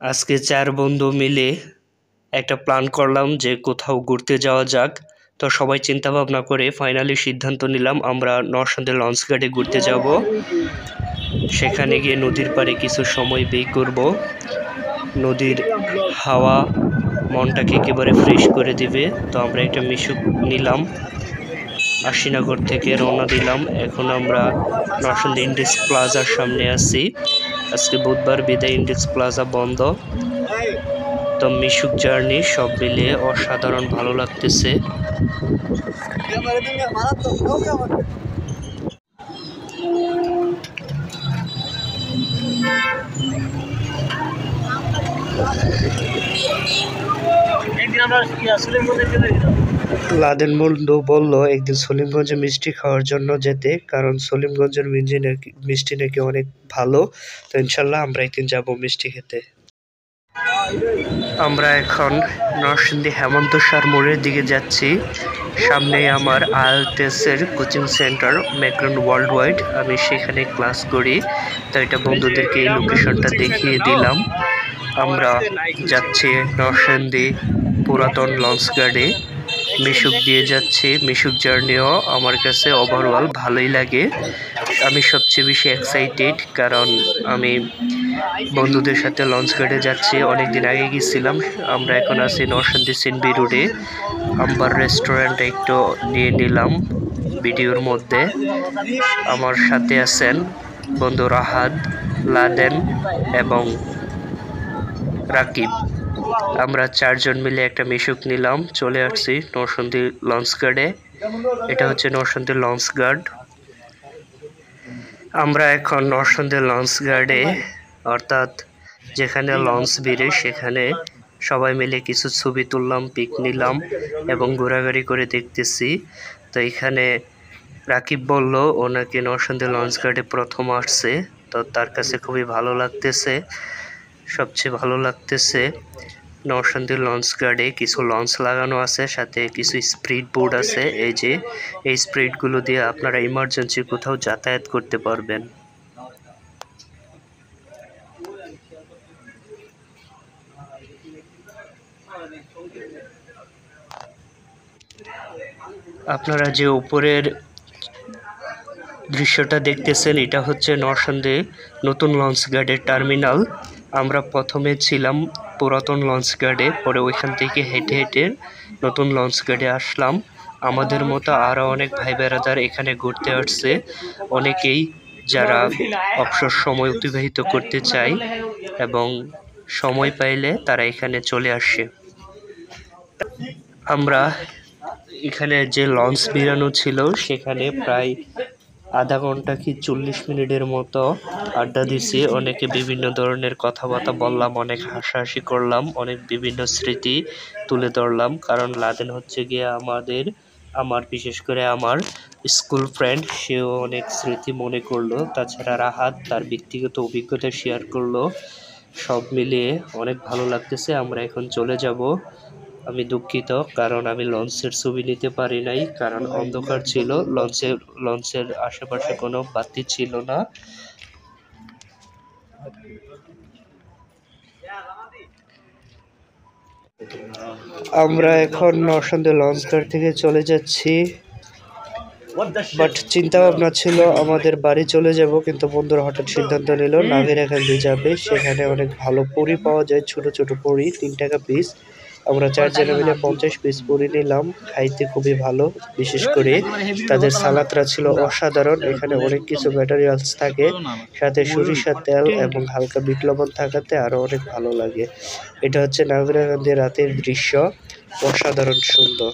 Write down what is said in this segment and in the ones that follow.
আজকে 4 বন্ধু মিলে একটা প্ল্যান করলাম যে কোথাও ঘুরতে যাওয়া যাক। তো সবাই চিন্তা ভাবনা করে ফাইনালি সিদ্ধান্ত নিলাম আমরা নরসিংদী লঞ্চ ঘাটে ঘুরতে যাব। সেখানে গিয়ে নদীর পাড়ে কিছু সময় ব্যয় করব। নদীর হাওয়া মনটাকে একেবারে ফ্রেশ করে দিবে। তো আমরা একটা মিশুক নিলাম, আশিনগর থেকে রওনা দিলাম। এখন আমরা নরসিংদী ইন্ডেক্স প্লাজার সামনে আছি। আজকে বুধবার বিদায়, ইন্ডেক্স প্লাজা বন্ধ। তো মিশুক জার্নি সব মিলিয়ে অসাধারণ ভালো লাগতেছে। লাদেন বন্ধু বলল একদিন সলিমগঞ্জে মিষ্টি খাওয়ার জন্য যেতে, কারণ সলিমগঞ্জের মিষ্টি নাকি অনেক ভালো। তো ইনশাল্লাহ আমরা একদিন যাব মিষ্টি খেতে। আমরা এখন নরসিংদী হেমন্ত সার মোড়ের দিকে যাচ্ছি। সামনে আমার আইএলটিএস-এর coaching centre Macron world wide, আমি সেখানে ক্লাস করি। তো এটা বন্ধুদেরকে এই লোকেশনটা দেখিয়ে দিলাম। আমরা যাচ্ছি নরসিংদী পুরাতন লঞ্চ গার্ডে, মিশুক দিয়ে যাচ্ছি। মিশুক জার্নিও আমার কাছে ওভারঅল ভালোই লাগে। আমি সবচেয়ে বেশি এক্সাইটেড কারণ আমি বন্ধুদের সাথে লঞ্চ গার্ডে যাচ্ছি। অনেকদিন আগে গিয়েছিলাম। আমরা এখন আছি নরসিংদী সিনবি রোডে। আম্বার রেস্টুরেন্ট একটু নিয়ে নিলাম ভিডিওর মধ্যে। আমার সাথে আছেন বন্ধু রাহাত, লাদেন এবং রাকিব। আমরা 4 জন মিলে একটা মিশুক নিলাম, চলে আসছি নরসিংদী লঞ্চ গার্ডে। এটা হচ্ছে নরসিংদী লঞ্চ গার্ড। আমরা এখন নরসিংদী লঞ্চ গার্ডে, অর্থাৎ যেখানে লঞ্চ বেরে সেখানে সবাই মিলে কিছু ছবি তুললাম, পিক নিলাম এবং ঘোরাঘুরি করে দেখতেছি। তো এখানে রাকিব বলল ও নাকি নরসিংদী লঞ্চ গার্ডে প্রথম আসছে। তো তার কাছে খুবই ভালো লাগতেছে। সবচেয়ে ভালো লাগতেছে নরসিংদী লঞ্চ গার্ডে কিছু লঞ্চ লাগানো আছে, সাথে কিছু স্পিড বোর্ড আছে। এই যে এই স্পিডগুলো দিয়ে আপনারা ইমার্জেন্সি কোথাও যাতায়াত করতে পারবেন। আপনারা যে উপরের দৃশ্যটা দেখতেছেন এটা হচ্ছে নরসিংদী নতুন লঞ্চ গার্ডের টার্মিনাল। আমরা প্রথমে ছিলাম পুরাতন লঞ্চ গার্ডে, পরে ওইখান থেকে হেঁটে হেঁটে নতুন লঞ্চ গার্ডে আসলাম। আমাদের মতো আরও অনেক ভাই বেড়াদার এখানে ঘুরতে আসছে। অনেকেই যারা অবসর সময় অতিবাহিত করতে চায় এবং সময় পাইলে তারা এখানে চলে আসে। আমরা এখানে যে লঞ্চ বেরানো ছিল সেখানে প্রায় আধা ঘন্টা কি 40 মিনিটের মতো আড্ডা দিছি। অনেকে বিভিন্ন ধরনের কথাবার্তা বললাম, অনেক হাসাহাসি করলাম, অনেক বিভিন্ন স্মৃতি তুলে ধরলাম। কারণ লাদেন হচ্ছে গিয়ে আমার বিশেষ করে আমার স্কুল ফ্রেন্ড, সেও অনেক স্মৃতি মনে করলো। তাছাড়া রাহাত তার ব্যক্তিগত অভিজ্ঞতা শেয়ার করলো। সব মিলিয়ে অনেক ভালো লাগতেছে। আমরা এখন চলে যাব। আমি দুঃখিত কারণ আমি লঞ্চের ছবি নিতে পারি নাই, কারণ অন্ধকার ছিল। লঞ্চের আশেপাশে কোনো বাতি ছিল না। আমরা এখন নরসিংদী লঞ্চ ঘাট থেকে চলে যাচ্ছি, বাট চিন্তা ভাবনা ছিল আমাদের বাড়ি চলে যাব, কিন্তু বন্ধুরা হঠাৎ সিদ্ধান্ত নিল নাগেরাখালি যাবে। সেখানে অনেক ভালো পুরি পাওয়া যায়, ছোট ছোট পুরি, 3 টাকা পিস। আমরা 4 জনে মিলে 50 পিস পুরি নিলাম। খাইতে খুবই ভালো, বিশেষ করে তাদের সালাদটা ছিল অসাধারণ। এখানে অনেক কিছু ম্যাটেরিয়ালস থাকে, সাথে সরিষার তেল এবং হালকা বিট লবণ থাকাতে আরো অনেক ভালো লাগে। এটা হচ্ছে নাগেরাখালি রাতের দৃশ্য, অসাধারণ সুন্দর।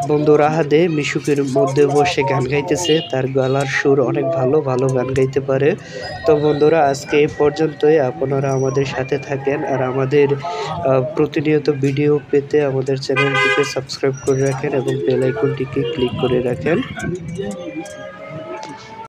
বন্ধু রাহাদে মিশুকের মধ্যে বসে গান গাইতেছে, তার গলার সুর অনেক ভালো, ভালো গান গাইতে পারে। তো বন্ধুরা আজকে এই পর্যন্তই। আপনারা আমাদের সাথে থাকেন আর আমাদের প্রতিনিয়ত ভিডিও পেতে আমাদের চ্যানেলটিকে সাবস্ক্রাইব করে রাখেন এবং বেল আইকনটিকে ক্লিক করে রাখেন।